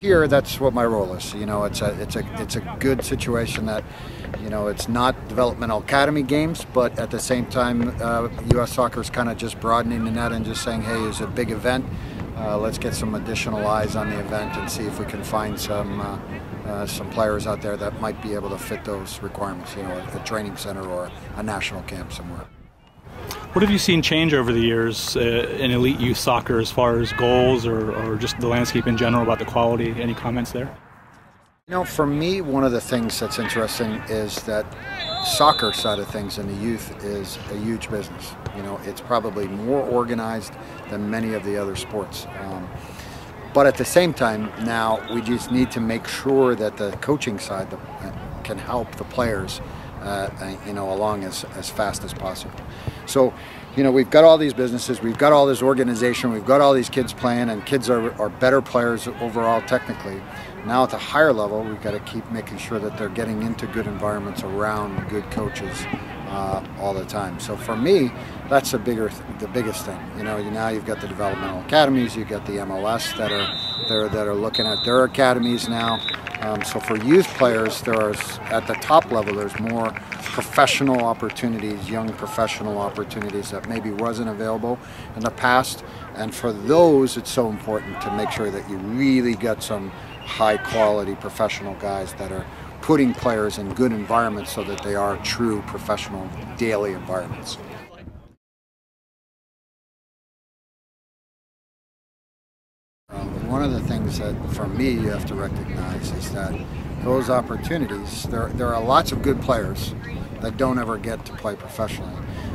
Here, that's what my role is. You know, it's a good situation that, you know, it's not developmental academy games, but at the same time, U.S. Soccer is kind of just broadening the net and just saying, hey, it's a big event. Let's get some additional eyes on the event and see if we can find some players out there that might be able to fit those requirements. You know, a training center or a national camp somewhere. What have you seen change over the years in elite youth soccer as far as goals or just the landscape in general about the quality? Any comments there? You know, for me, one of the things that's interesting is that soccer side of things in the youth is a huge business. You know, it's probably more organized than many of the other sports. But at the same time, now we just need to make sure that the coaching side can help the players you know, along as fast as possible. So, you know, we've got all these businesses, we've got all this organization, we've got all these kids playing, and kids are better players overall technically. Now at the higher level, we've got to keep making sure that they're getting into good environments around good coaches all the time. So for me, that's the biggest thing. You know, now you've got the developmental academies, you've got the MLS that are looking at their academies now. So for youth players, at the top level, there's more professional opportunities, young professional opportunities that maybe wasn't available in the past. And for those, it's so important to make sure that you really get some high quality professional guys that are putting players in good environments so that they are true professional daily environments. One of the things that, for me, you have to recognize is that those opportunities, there are lots of good players that don't ever get to play professionally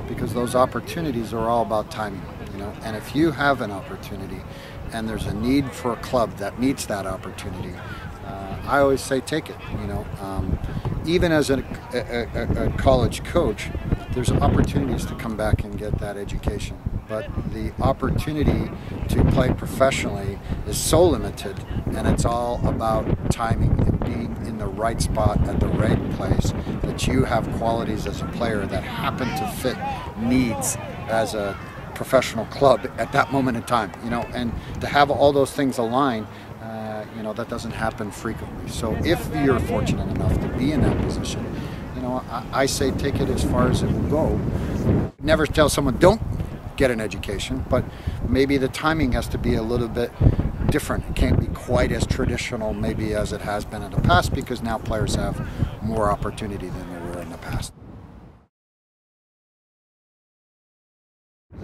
because those opportunities are all about timing, you know. And if you have an opportunity and there's a need for a club that meets that opportunity, I always say take it, you know. Even as a college coach, there's opportunities to come back and get that education. But the opportunity to play professionally is so limited, and it's all about timing and being in the right spot at the right place, that you have qualities as a player that happen to fit needs as a professional club at that moment in time, you know. And to have all those things align, you know, that doesn't happen frequently. So if you're fortunate enough to be in that position, you know, I say take it as far as it will go. Never tell someone don't get an education, but maybe the timing has to be a little bit different. It can't be quite as traditional maybe as it has been in the past, because now players have more opportunity than there were in the past.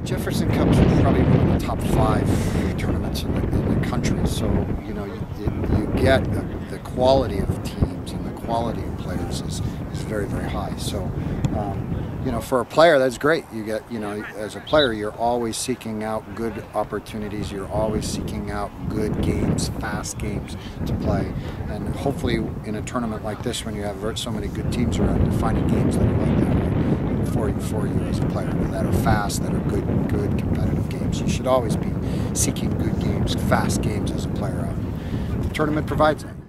Jefferson Cup is probably one of the top 5 tournaments in the country, so you know you get the quality of teams and the quality of players is very, very high. So you know, for a player, that's great. You get, you know, as a player, you're always seeking out good opportunities. You're always seeking out good games, fast games to play. And hopefully in a tournament like this, when you have so many good teams around, you're finding games that are like that for you as a player, that are fast, that are good competitive games. You should always be seeking good games, fast games as a player. The tournament provides that.